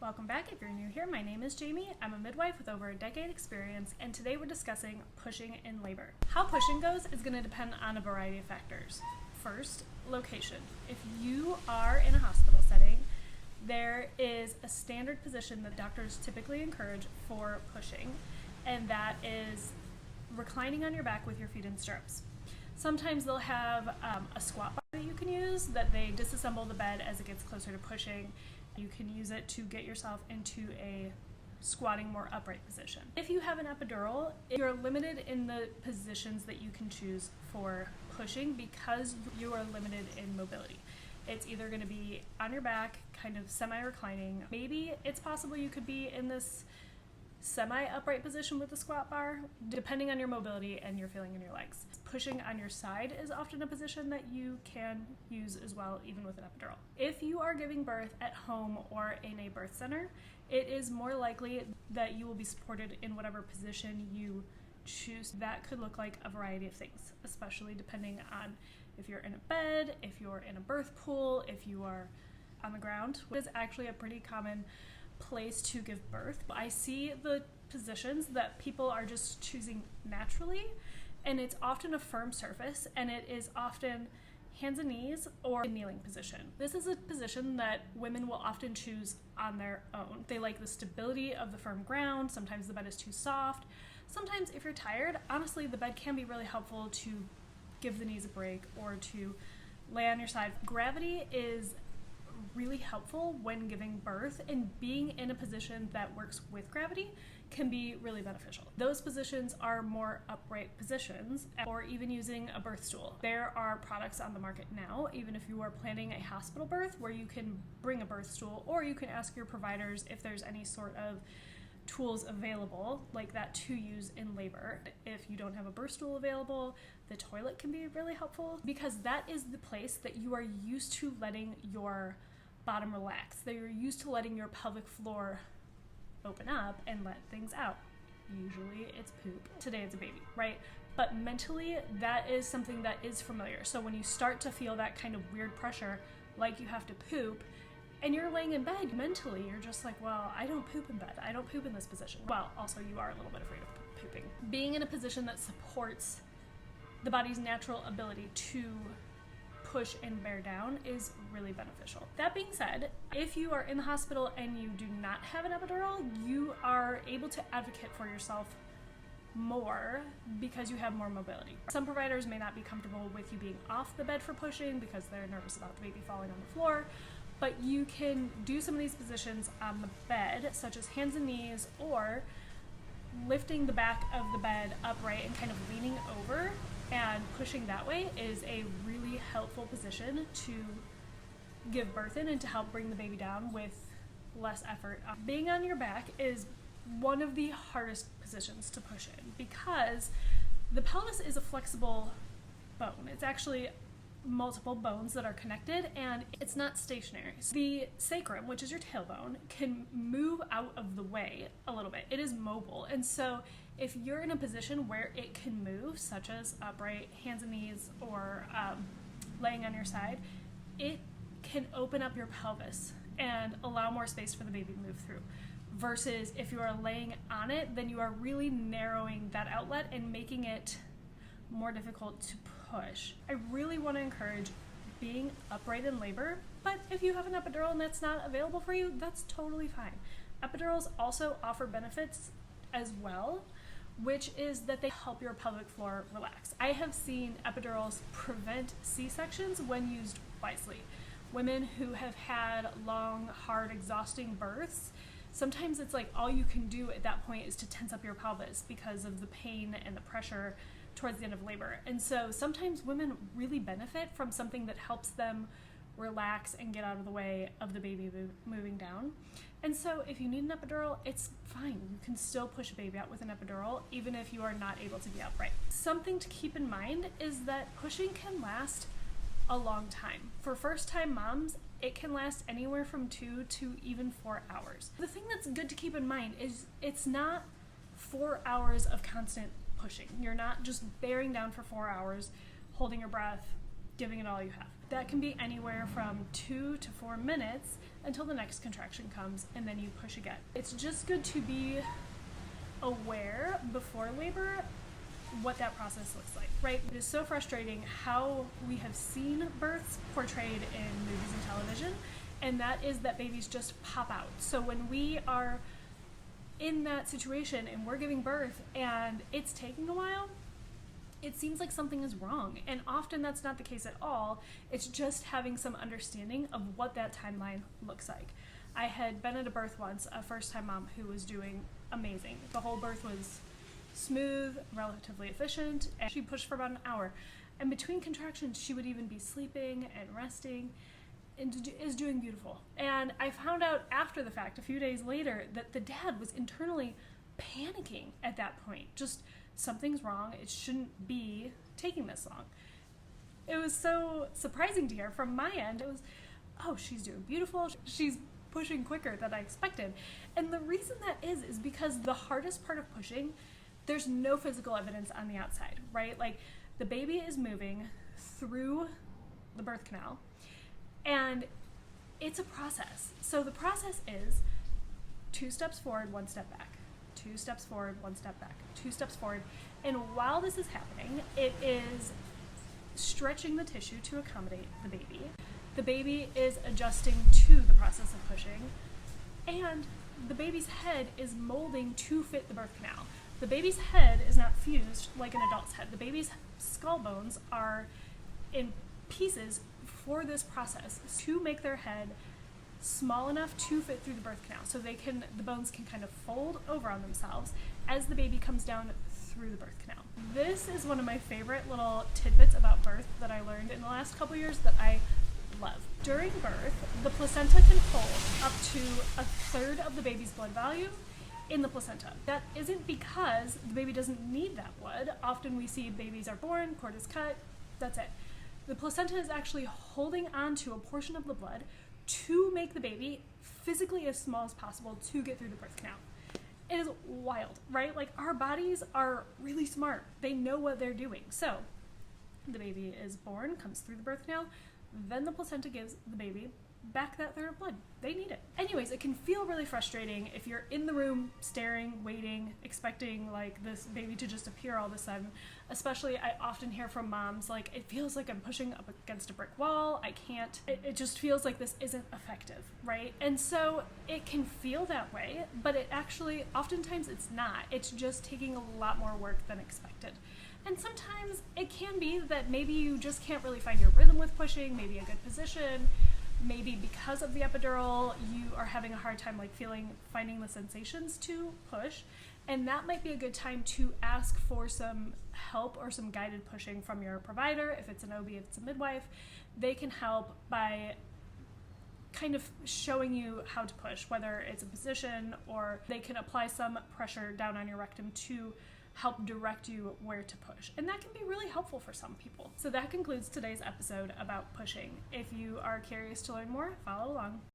Welcome back. If you're new here, my name is Jamie. I'm a midwife with over a decade experience, and today we're discussing pushing in labor. How pushing goes is going to depend on a variety of factors. First, location. If you are in a hospital setting, there is a standard position that doctors typically encourage for pushing, and that is reclining on your back with your feet in stirrups. Sometimes they'll have a squat bar that you can use that they disassemble the bed as it gets closer to pushing. You can use it to get yourself into a squatting, more upright position. If you have an epidural, you're limited in the positions that you can choose for pushing because you are limited in mobility. It's either going to be on your back, kind of semi-reclining. Maybe it's possible you could be in this semi-upright position with the squat bar, depending on your mobility and your feeling in your legs. Pushing on your side is often a position that you can use as well, even with an epidural. If you are giving birth at home or in a birth center, it is more likely that you will be supported in whatever position you choose. That could look like a variety of things, especially depending on if you're in a bed, if you're in a birth pool, if you are on the ground. It is actually a pretty common place to give birth. I see the positions that people are just choosing naturally, and it's often a firm surface, and it is often hands and knees or a kneeling position. This is a position that women will often choose on their own. They like the stability of the firm ground. Sometimes the bed is too soft. Sometimes if you're tired, honestly, the bed can be really helpful to give the knees a break or to lay on your side. Gravity is really helpful when giving birth, and being in a position that works with gravity can be really beneficial. Those positions are more upright positions, or even using a birth stool. There are products on the market now, even if you are planning a hospital birth, where you can bring a birth stool, or you can ask your providers if there's any sort of tools available like that to use in labor. If you don't have a birth stool available, the toilet can be really helpful, because that is the place that you are used to letting your bottom relax. That you're used to letting your pelvic floor open up and let things out. Usually it's poop. Today it's a baby, right? But mentally, that is something that is familiar. So when you start to feel that kind of weird pressure, like you have to poop, and you're laying in bed, mentally you're just like, well, I don't poop in bed. I don't poop in this position. Well, also you are a little bit afraid of pooping. Being in a position that supports the body's natural ability to push and bear down is really beneficial. That being said, if you are in the hospital and you do not have an epidural, you are able to advocate for yourself more because you have more mobility. Some providers may not be comfortable with you being off the bed for pushing because they're nervous about the baby falling on the floor, but you can do some of these positions on the bed, such as hands and knees, or lifting the back of the bed upright and kind of leaning over and pushing that way is a really helpful position to give birth in and to help bring the baby down with less effort. Being on your back is one of the hardest positions to push in because the pelvis is a flexible bone. It's actually multiple bones that are connected, and it's not stationary. So the sacrum, which is your tailbone, can move out of the way a little bit. It is mobile, and so if you're in a position where it can move, such as upright, hands and knees, or laying on your side, it can open up your pelvis and allow more space for the baby to move through. Versus if you are laying on it, then you are really narrowing that outlet and making it more difficult to push. I really want to encourage being upright in labor, but if you have an epidural and that's not available for you, that's totally fine. Epidurals also offer benefits as well, which is that they help your pelvic floor relax. I have seen epidurals prevent C-sections when used wisely. Women who have had long, hard, exhausting births, sometimes it's like all you can do at that point is to tense up your pelvis because of the pain and the pressure towards the end of labor. And so sometimes women really benefit from something that helps them relax and get out of the way of the baby moving down. And so if you need an epidural, it's fine. You can still push a baby out with an epidural, even if you are not able to be upright. Something to keep in mind is that pushing can last a long time. For first-time moms, it can last anywhere from 2 to even 4 hours. The thing that's good to keep in mind is it's not 4 hours of constant pushing. You're not just bearing down for 4 hours, holding your breath, giving it all you have. That can be anywhere from 2 to 4 minutes, until the next contraction comes, and then you push again. It's just good to be aware before labor what that process looks like, right? It is so frustrating how we have seen births portrayed in movies and television, and that is that babies just pop out. So when we are in that situation and we're giving birth and it's taking a while, it seems like something is wrong. And often that's not the case at all. It's just having some understanding of what that timeline looks like. I had been at a birth once, a first-time mom who was doing amazing. The whole birth was smooth, relatively efficient, and she pushed for about an hour. And between contractions, she would even be sleeping and resting and is doing beautiful. And I found out after the fact, a few days later, that the dad was internally panicking at that point. Just, something's wrong, it shouldn't be taking this long. It was so surprising to hear. From my end, it was, oh, she's doing beautiful, she's pushing quicker than I expected. And the reason that is because the hardest part of pushing, there's no physical evidence on the outside, right? Like, the baby is moving through the birth canal, and it's a process. So the process is 2 steps forward, 1 step back. 2 steps forward, 1 step back, 2 steps forward. And while this is happening, it is stretching the tissue to accommodate the baby. The baby is adjusting to the process of pushing, and the baby's head is molding to fit the birth canal. The baby's head is not fused like an adult's head. The baby's skull bones are in pieces for this process to make their head small enough to fit through the birth canal, so the bones can kind of fold over on themselves as the baby comes down through the birth canal. This is one of my favorite little tidbits about birth that I learned in the last couple years that I love. During birth, the placenta can hold up to 1/3 of the baby's blood volume in the placenta. That isn't because the baby doesn't need that blood. Often we see babies are born, cord is cut, that's it. The placenta is actually holding on to a portion of the blood to make the baby physically as small as possible to get through the birth canal. It is wild, right? Like, our bodies are really smart. They know what they're doing. So the baby is born, comes through the birth canal, then the placenta gives the baby back that 1/3 of blood. They need it. Anyways, it can feel really frustrating if you're in the room staring, waiting, expecting like this baby to just appear all of a sudden. Especially, I often hear from moms like, it feels like I'm pushing up against a brick wall. I can't. It just feels like this isn't effective, right? And so it can feel that way, but it actually, oftentimes it's not. It's just taking a lot more work than expected. And sometimes it can be that maybe you just can't really find your rhythm with pushing, maybe a good position. Maybe because of the epidural, you are having a hard time like finding the sensations to push, and that might be a good time to ask for some help or some guided pushing from your provider. If it's an OB, if it's a midwife, they can help by kind of showing you how to push, whether it's a position, or they can apply some pressure down on your rectum to help direct you where to push. And that can be really helpful for some people. So that concludes today's episode about pushing. If you are curious to learn more, follow along.